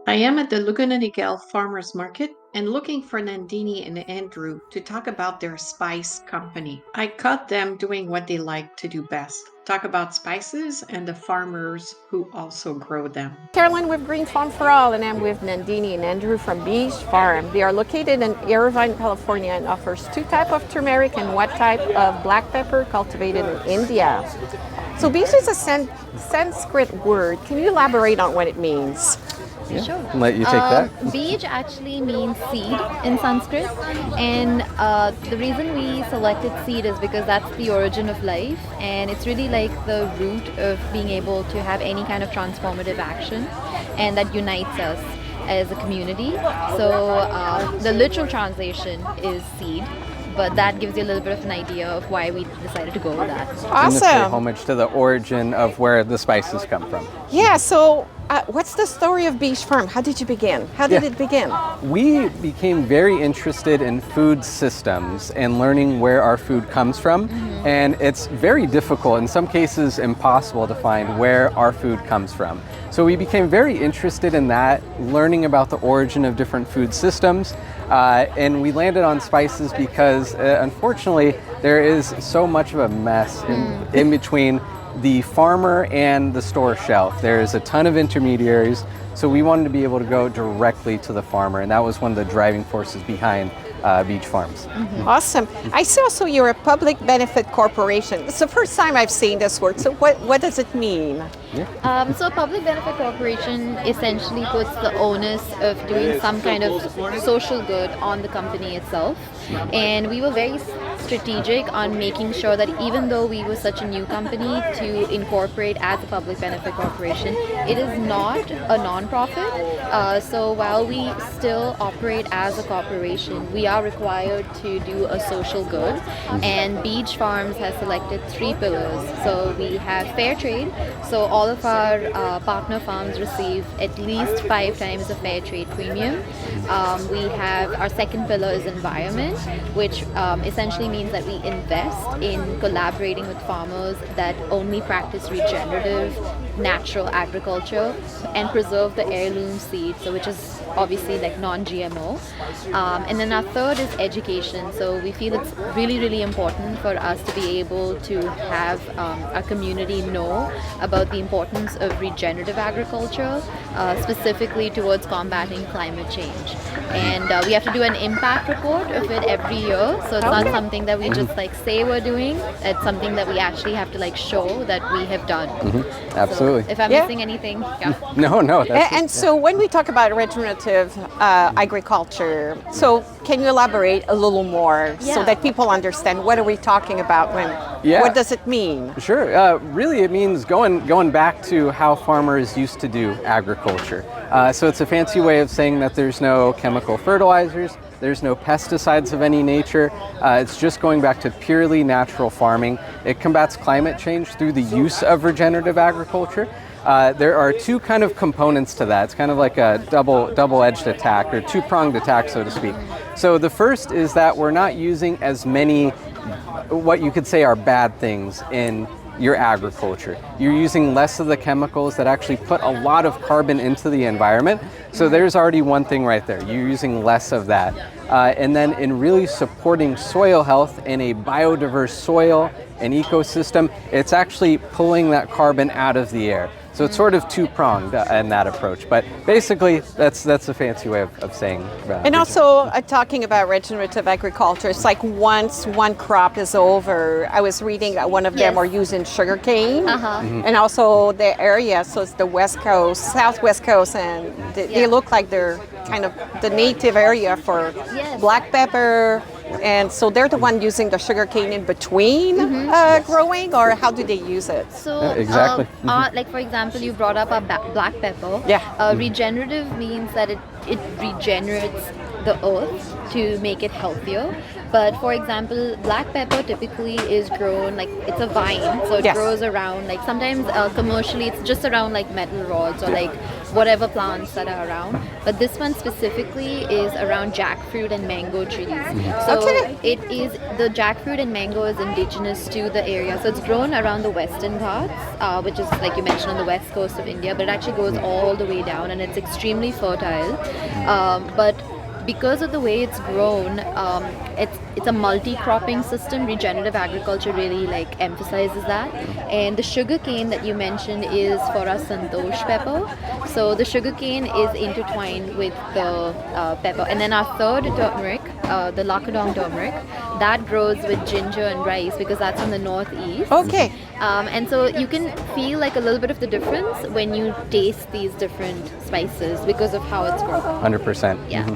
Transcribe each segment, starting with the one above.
I am at the Laguna Niguel Farmers Market and looking for Nandini and Andrew to talk about their spice company. I caught them doing what they like to do best, talk about spices and the farmers who also grow them. Carolyn with Green Farm for All, and I'm with Nandini and Andrew from Beej Farm. They are located in Irvine, California, and offers two types of turmeric and one type of black pepper cultivated in India. So Beej is a Sanskrit word. Can you elaborate on what it means? Sure. Let you take that. Beej actually means seed in Sanskrit, and the reason we selected seed is because that's the origin of life, and it's really like the root of being able to have any kind of transformative action, and that unites us as a community. So the literal translation is seed, but that gives you a little bit of an idea of why we decided to go with that. And to pay Awesome. homage to the origin of where the spices come from. Yeah, so what's the story of Beej Farm? How did you begin? How did Yeah. it begin? We became very interested in food systems and learning where our food comes from. And it's very difficult, in some cases impossible, to find where our food comes from. So we became very interested in that, learning about the origin of different food systems. And we landed on spices because unfortunately there is so much of a mess in between the farmer and the store shelf. There's a ton of intermediaries, so we wanted to be able to go directly to the farmer, and that was one of the driving forces behind Beej Farms. Awesome. I see also you're a public benefit corporation. It's the first time I've seen this word. So what does it mean? So a public benefit corporation essentially puts the onus of doing some kind of social good on the company itself. And we were very strategic on making sure that even though we were such a new company to incorporate as a public benefit corporation, it is not a non-profit. So while we still operate as a corporation, we are required to do a social good. And Beej Farms has selected 3 pillars. So we have fair trade. So all of our partner farms receive at least 5 times the fair trade premium. We have our second pillar is environment, which essentially means that we invest in collaborating with farmers that only practice regenerative, natural agriculture and preserve the heirloom seed, so which is obviously like non-GMO. And then our third is education. So we feel it's really, really important for us to be able to have our community know about the importance of regenerative agriculture, specifically towards combating climate change. And we have to do an impact report of it every year. So it's not something that we just like say we're doing. It's something that we actually have to like show that we have done. Absolutely. So if I'm missing anything, yeah. No, that's And so when we talk about regenerative agriculture, so can you elaborate a little more so Yeah. that people understand what are we talking about when, Yeah. what does it mean? Sure. Really, it means going back to how farmers used to do agriculture. So it's a fancy way of saying that there's no chemical fertilizers, there's no pesticides of any nature. It's just going back to purely natural farming. It combats climate change through the use of regenerative agriculture. There are 2 kind of components to that. It's kind of like a double-edged attack, or 2-pronged attack, so to speak. So the first is that we're not using as many what you could say are bad things in your agriculture. You're using less of the chemicals that actually put a lot of carbon into the environment. So there's already one thing right there. You're using less of that. And then in really supporting soil health in a biodiverse soil and ecosystem, it's actually pulling that carbon out of the air. So it's sort of 2-pronged in that approach. But basically, that's a fancy way of saying And also talking about regenerative agriculture, it's like once one crop is over, I was reading that one of them Yes. are using sugarcane, Uh-huh. and also the area, so it's the West Coast, Southwest Coast, and they look like they're kind of the native area for Yes. black pepper, and so they're the one using the sugarcane in between growing, or how do they use it? So, exactly. like for example, you brought up a black pepper. Yeah. Regenerative means that it regenerates the earth to make it healthier. But for example, black pepper typically is grown like it's a vine, so it Yes. grows around like sometimes commercially it's just around like metal rods or like whatever plants that are around. But this one specifically is around jackfruit and mango trees. So Okay. it is the jackfruit and mango is indigenous to the area. So it's grown around the Western Ghats, which is like you mentioned on the west coast of India, but it actually goes all the way down and it's extremely fertile. But because of the way it's grown, it's a multi-cropping system. Regenerative agriculture really like emphasizes that. And the sugar cane that you mentioned is for our santosh pepper. So the sugar cane is intertwined with the pepper. And then our third turmeric, the lakadong turmeric, that grows with ginger and rice because that's in the northeast. Okay. And so you can feel like a little bit of the difference when you taste these different spices because of how it's grown. 100%. Yeah.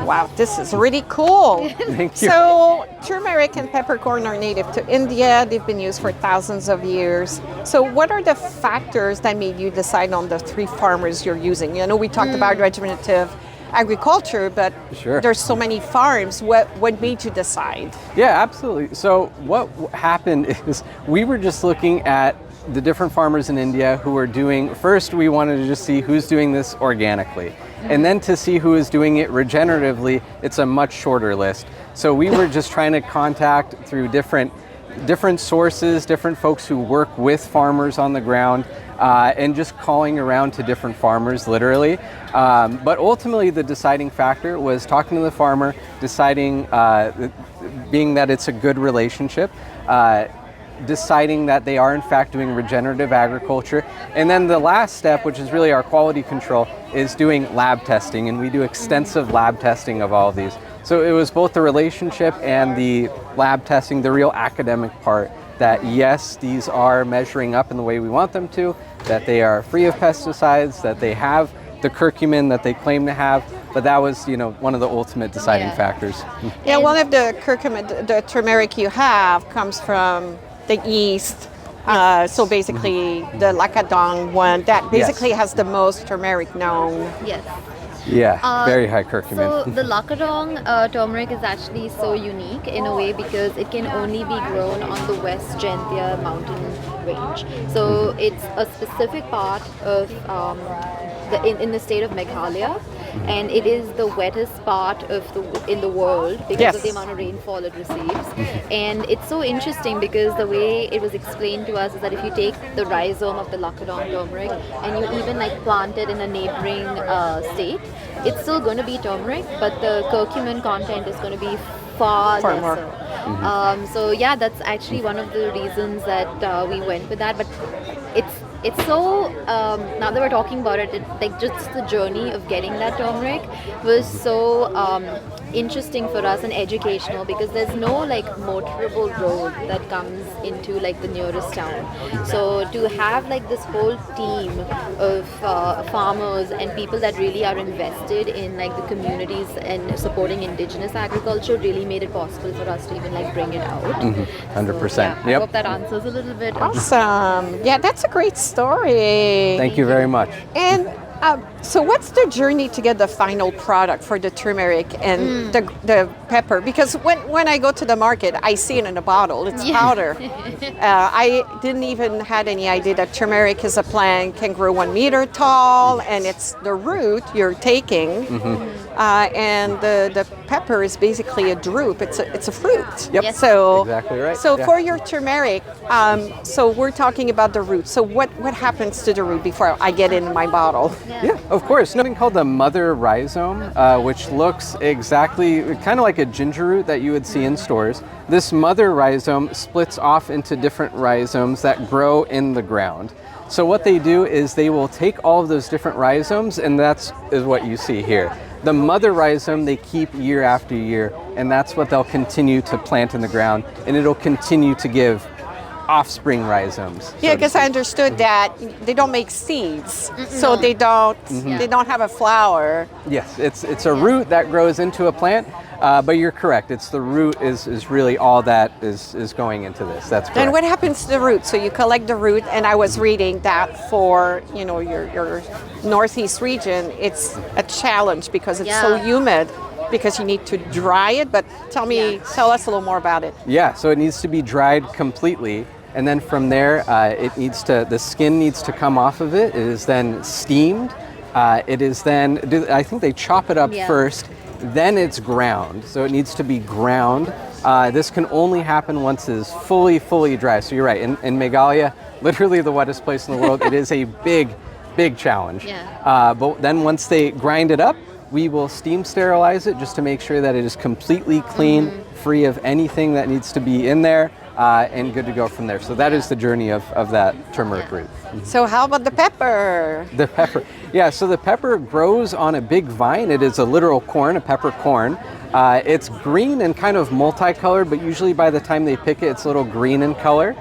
Wow, this is really cool. Thank you. So, turmeric and peppercorn are native to India. They've been used for thousands of years. So, what are the factors that made you decide on the 3 farmers you're using? You know, we talked about regenerative agriculture, but Sure. there's so many farms. What made you decide? Yeah, absolutely. So what happened is we were just looking at the different farmers in India who were doing, first we wanted to just see who's doing this organically. And then to see who is doing it regeneratively, it's a much shorter list. So we were just trying to contact through different sources, different folks who work with farmers on the ground, and just calling around to different farmers, literally. But ultimately, the deciding factor was talking to the farmer, deciding, being that it's a good relationship, deciding that they are in fact doing regenerative agriculture. And then the last step, which is really our quality control, is doing lab testing. And we do extensive lab testing of all of these. So it was both the relationship and the lab testing, the real academic part, that yes, these are measuring up in the way we want them to, that they are free of pesticides, that they have the curcumin that they claim to have. But that was, one of the ultimate deciding factors. Yeah, one of the curcumin, the turmeric you have comes from the east. So basically, the lakadong one that basically has the most turmeric known. Yes. Yeah, very high curcumin. So the lakadong turmeric is actually so unique in a way because it can only be grown on the West Jaintia mountain range. So it's a specific part of in the state of Meghalaya, and it is the wettest part of in the world because of the amount of rainfall it receives. And it's so interesting because the way it was explained to us is that if you take the rhizome of the lakadong turmeric and you even like plant it in a neighboring state, it's still going to be turmeric, but the curcumin content is going to be far more. lesser. So yeah, that's actually one of the reasons that we went with that. But it's so now that we're talking about it, like just the journey of getting that turmeric was so interesting for us and educational because there's no like motorable road that comes into like the nearest town. So to have like this whole team of farmers and people that really are invested in like the communities and supporting indigenous agriculture really made it possible for us to even like bring it out. 100%. So, yeah, I Yep. hope that answers a little bit. Awesome. Yeah, that's a great story. Thank you very much. And so what's the journey to get the final product for the turmeric and the pepper? Because when I go to the market, I see it in a bottle. It's powder. I didn't even had any idea that turmeric is a plant, can grow 1 meter tall, and it's the root you're taking. And the pepper is basically a drupe. It's a fruit. Yep. Yes. So Exactly right. So Yeah. for your turmeric, so we're talking about the root. So what happens to the root before I get it in my bottle? Yeah, of course. Something called the mother rhizome, which looks exactly kind of like a ginger root that you would see in stores. This mother rhizome splits off into different rhizomes that grow in the ground. So what they do is they will take all of those different rhizomes, and that's what you see here. The mother rhizome they keep year after year, and that's what they'll continue to plant in the ground, and it'll continue to give offspring rhizomes. Yeah, because I understood that they don't make seeds, so they don't have a flower. Yes, it's a root that grows into a plant, but you're correct. It's the root is really all that is going into this. That's correct. And what happens to the root? So you collect the root, and I was reading that for your northeast region, it's a challenge because it's so humid. because you need to dry it, but tell us a little more about it. Yeah, so it needs to be dried completely. And then from there, the skin needs to come off of it. It is then steamed. It is then, I think they chop it up first, then it's ground. So it needs to be ground. This can only happen once it's fully dry. So you're right, in Meghalaya, literally the wettest place in the world, it is a big challenge. Yeah. But then once they grind it up, we will steam sterilize it just to make sure that it is completely clean, free of anything that needs to be in there, and good to go from there. So that is the journey of that turmeric root. So how about the pepper? The pepper. Yeah, so the pepper grows on a big vine. It is a literal corn, a pepper corn. It's green and kind of multicolored, but usually by the time they pick it, it's a little green in color.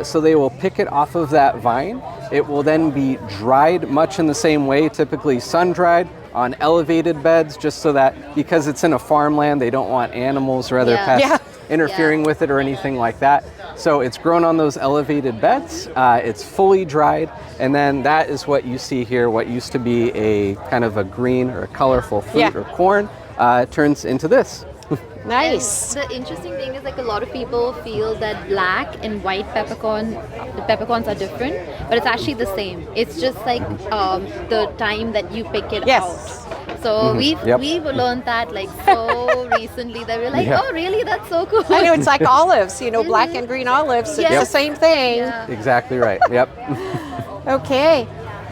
So they will pick it off of that vine. It will then be dried much in the same way, typically sun-dried on elevated beds, just so that, because it's in a farmland, they don't want animals or other pests interfering with it or anything like that. So it's grown on those elevated beds, it's fully dried, and then that is what you see here, what used to be a kind of a green or a colorful fruit or corn, turns into this. Nice. And the interesting thing is, like, a lot of people feel that black and white peppercorn, the peppercorns are different, but it's actually the same. It's just like the time that you pick it out. So we've learned that like so recently that we're like, oh really, that's so cool. I know, it's like olives, black and green olives. It's the same thing. Yeah. Exactly right. Yep. Okay.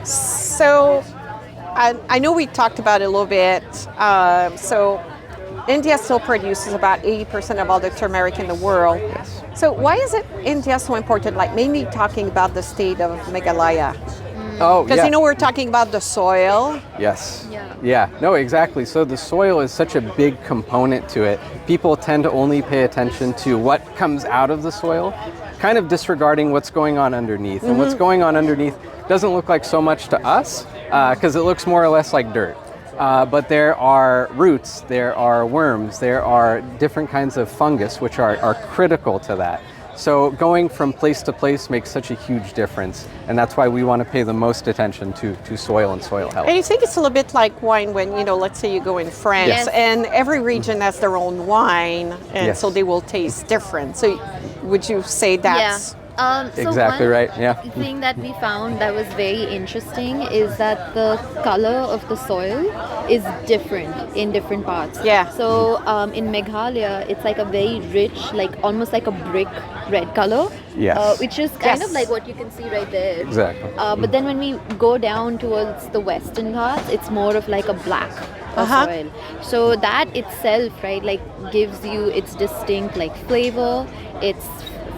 So I know we talked about it a little bit. So India still produces about 80% of all the turmeric in the world. Yes. So why is India so important? Like, mainly talking about the state of Meghalaya. Oh, because we're talking about the soil. Yes. Yeah. Yeah. No, exactly. So the soil is such a big component to it. People tend to only pay attention to what comes out of the soil, kind of disregarding what's going on underneath. And what's going on underneath doesn't look like so much to us because it looks more or less like dirt. But there are roots, there are worms, there are different kinds of fungus which are critical to that. So going from place to place makes such a huge difference, and that's why we want to pay the most attention to soil and soil health. And you think it's a little bit like wine when, let's say you go in France, and every region has their own wine, and so they will taste different. So would you say that's... So exactly one right. Yeah. thing that we found that was very interesting is that the color of the soil is different in different parts. Yeah. So in Meghalaya, it's like a very rich, like almost like a brick red color. Yes. Which is kind of like what you can see right there. Exactly. But then when we go down towards the western Ghats, it's more of like a black soil. So that itself, right, like gives you its distinct like flavor, its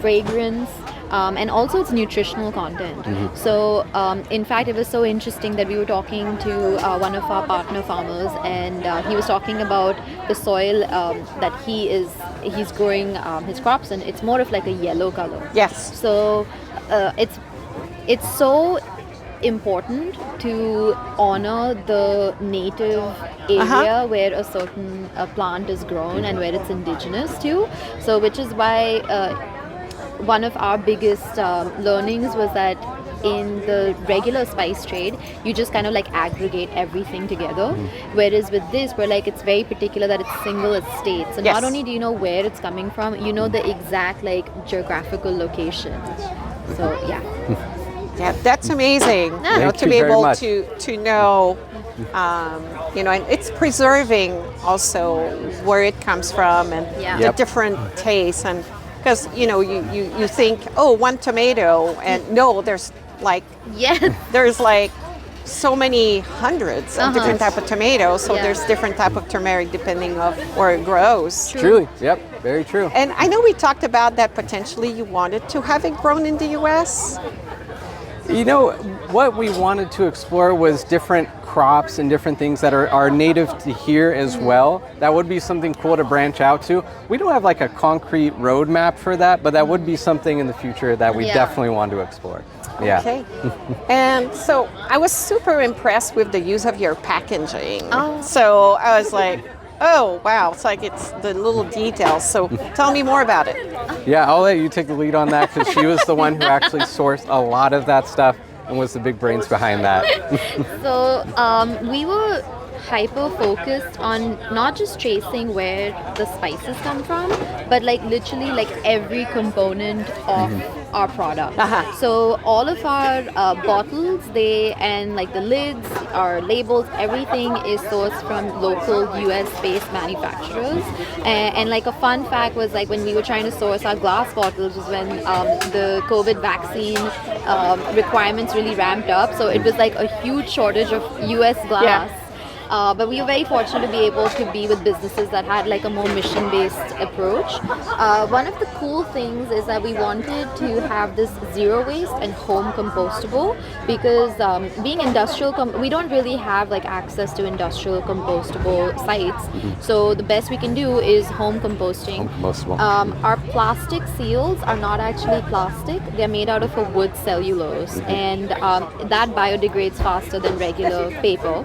fragrance. And also its nutritional content. So in fact, it was so interesting that we were talking to one of our partner farmers, and he was talking about the soil that he's growing his crops in. It's more of like a yellow color. Yes. So it's so important to honor the native area where a certain plant is grown and where it's indigenous to. So which is why one of our biggest learnings was that in the regular spice trade, you just kind of like aggregate everything together. Whereas with this, we're like, it's very particular that it's single estate. So not only do you know where it's coming from, you know the exact like geographical location. So yeah, that's amazing. To be able to know, and it's preserving also where it comes from and the different tastes. And because you think, oh, one tomato, and no, there's like there's like so many hundreds of different type of tomatoes. So there's different type of turmeric depending of where it grows. Truly, yep, very true. And I know we talked about that potentially you wanted to have it grown in the U.S. What we wanted to explore was different crops and different things that are native to here as well. That would be something cool to branch out to. We don't have like a concrete roadmap for that, but that would be something in the future that we definitely want to explore. Yeah. Okay. And so I was super impressed with the use of your packaging. So I was like, oh, wow, it's the little details. So tell me more about it. Yeah, I'll let you take the lead on that because she was the one who actually sourced a lot of that stuff and was the big brains behind that. So we were hyper focused on not just tracing where the spices come from, but like literally like every component of our product. So all of our bottles, and like the lids, our labels, everything is sourced from local US based manufacturers. And like a fun fact was like when we were trying to source our glass bottles was when the COVID vaccine requirements really ramped up. So it was like a huge shortage of US glass. But we were very fortunate to be able to be with businesses that had like a more mission-based approach. One of the cool things is that we wanted to have this zero waste and home compostable, because being industrial, we don't really have like access to industrial compostable sites. So the best we can do is home composting. Our plastic seals are not actually plastic; they're made out of a wood cellulose, and that biodegrades faster than regular paper.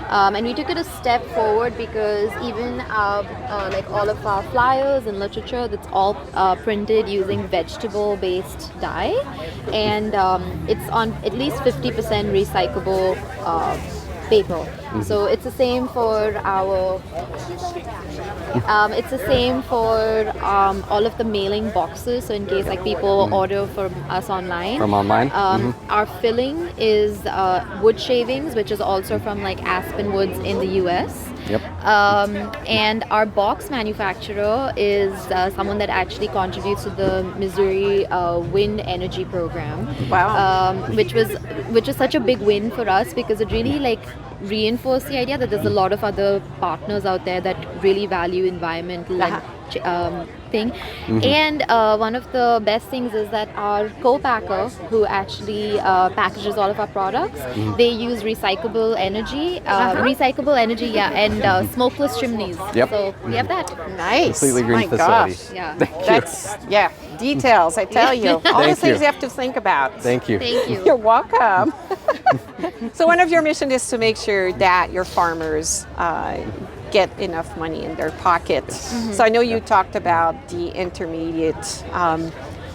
And we took it a step forward because even like all of our flyers and literature, that's all printed using vegetable-based dye, and it's on at least 50% recyclable paper. So it's the same for our. It's the same for all of the mailing boxes. So in case like people order from us online. Our filling is wood shavings, which is also from like aspen woods in the US. And our box manufacturer is someone that actually contributes to the Missouri wind energy program. Which was such a big win for us because it really like reinforced the idea that there's a lot of other partners out there that really value environmental thing. And one of the best things is that our co-packer, who actually packages all of our products, they use recyclable energy, and smokeless chimneys. So we have that. Nice. Completely green facility. That's details, I tell you. All the things you have to think about. Thank you. Thank you. You're welcome. So one of your missions is to make sure that your farmers get enough money in their pockets. So I know you talked about the intermediate.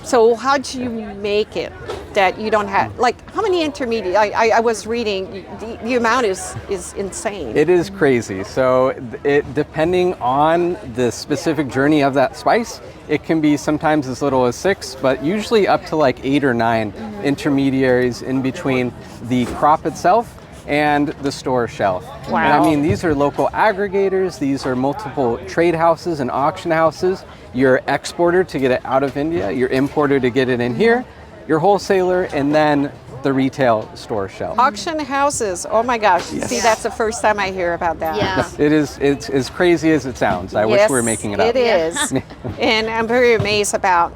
So how do you make it that you don't have, like, how many intermediate? I was reading, the amount is insane. It is crazy. So it depending on the specific journey of that spice, it can be sometimes as little as 6, but usually up to like 8 or 9 intermediaries in between the crop itself and the store shelf. Wow. And I mean, these are local aggregators, these are multiple trade houses and auction houses, your exporter to get it out of India, your importer to get it in here, your wholesaler, and then the retail store shelf. Auction houses, oh my gosh. Yes. See, that's the first time I hear about that. Yeah. It's as crazy as it sounds. I wish we were making it up. It is. And I'm very amazed about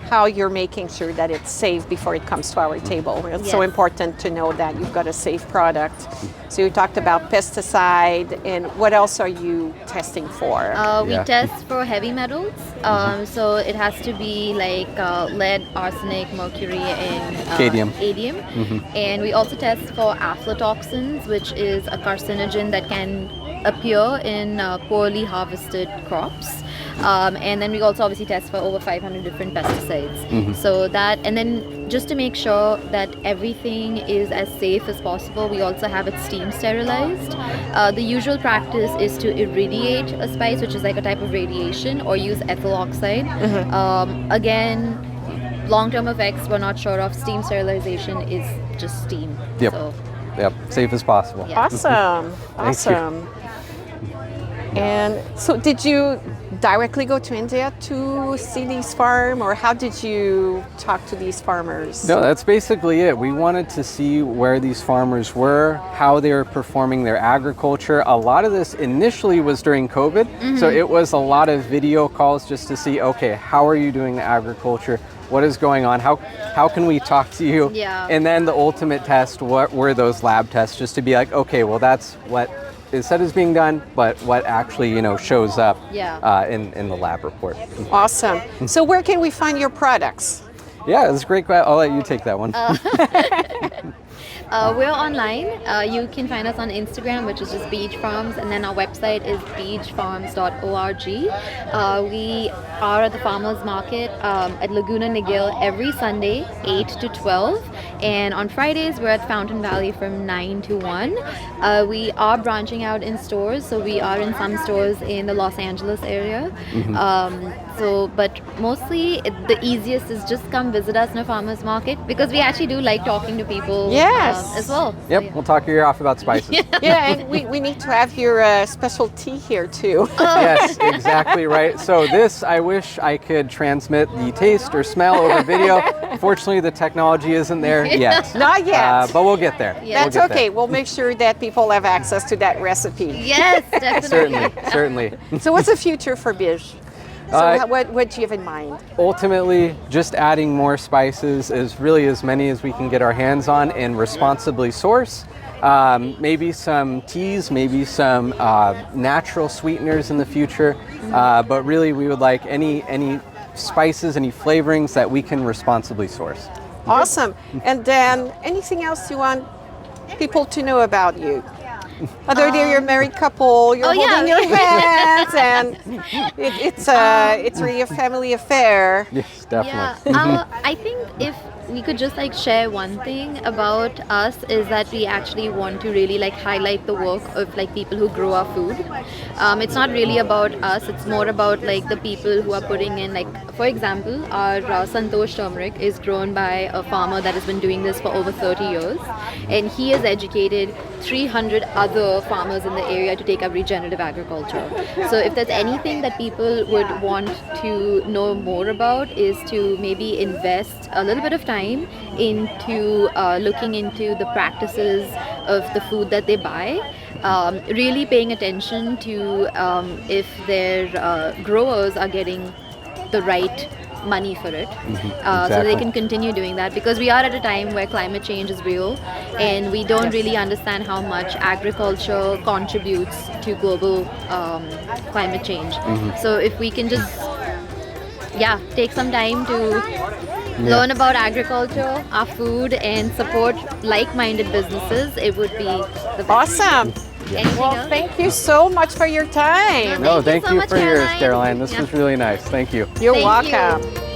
how you're making sure that it's safe before it comes to our table. It's so important to know that you've got a safe product. So you talked about pesticide, and what else are you testing for? We test for heavy metals. So it has to be like lead, arsenic, mercury, and cadmium. And we also test for aflatoxins, which is a carcinogen that can appear in poorly harvested crops. And then we also obviously test for over 500 different pesticides. So that, and then just to make sure that everything is as safe as possible, we also have it steam sterilized. The usual practice is to irradiate a spice, which is like a type of radiation, or use ethyl oxide. Again, long-term effects we're not sure of. Steam sterilization is just steam. So, safe as possible. Awesome. Awesome. And so did you directly go to India to see these farms, or how did you talk to these farmers? No, that's basically it. We wanted to see where these farmers were, how they were performing their agriculture. A lot of this initially was during COVID, so it was a lot of video calls just to see, okay, how are you doing the agriculture? What is going on? How can we talk to you? And then the ultimate test, what were those lab tests, just to be like, okay, well, that's what is said is being done, but what actually, shows up in the lab report. Awesome. So where can we find your products? Yeah, it's a great question. I'll let you take that one. We're online. You can find us on Instagram, which is just Beej Farms, and then our website is beejfarms.org. We are at the farmers market at Laguna Niguel every Sunday, 8 to 12. And on Fridays, we're at Fountain Valley from 9 to 1. We are branching out in stores, so we are in some stores in the Los Angeles area. But mostly the easiest is just come visit us in a farmer's market, because we actually do like talking to people as well. Yep, we'll talk your ear off about spices. Yeah, and we need to have your special tea here too. Yes, exactly right. So this, I wish I could transmit the taste or smell over video. Fortunately, the technology isn't there yet. Not yet. But we'll get there. That's We'll get okay. there. We'll make sure that people have access to that recipe. Yes, definitely. Certainly. So what's the future for Beej? So what do you have in mind? Ultimately, just adding more spices is really as many as we can get our hands on and responsibly source. Maybe some teas, maybe some natural sweeteners in the future. But really, we would like any spices, any flavorings that we can responsibly source. Awesome. And then anything else you want people to know about you? Other than you're a married couple, you're holding your hands, and it's really a family affair. Yes, definitely. Yeah, I think if we could just like share one thing about us is that we actually want to really like highlight the work of like people who grow our food. It's not really about us, it's more about like the people who are putting in, like for example, our Santosh turmeric is grown by a farmer that has been doing this for over 30 years, and he has educated 300 other farmers in the area to take up regenerative agriculture. So if there's anything that people would want to know more about, is to maybe invest a little bit of time into looking into the practices of the food that they buy, really paying attention to if their growers are getting the right money for it, so they can continue doing that, because we are at a time where climate change is real and we don't really understand how much agriculture contributes to global climate change. So if we can just take some time to learn about agriculture, our food, and support like-minded businesses, it would be the best. Awesome. Well, thank you so much for your time. No, thank so you much, for yours, Caroline. Caroline. This was really nice. Thank you. You're Thank welcome. you.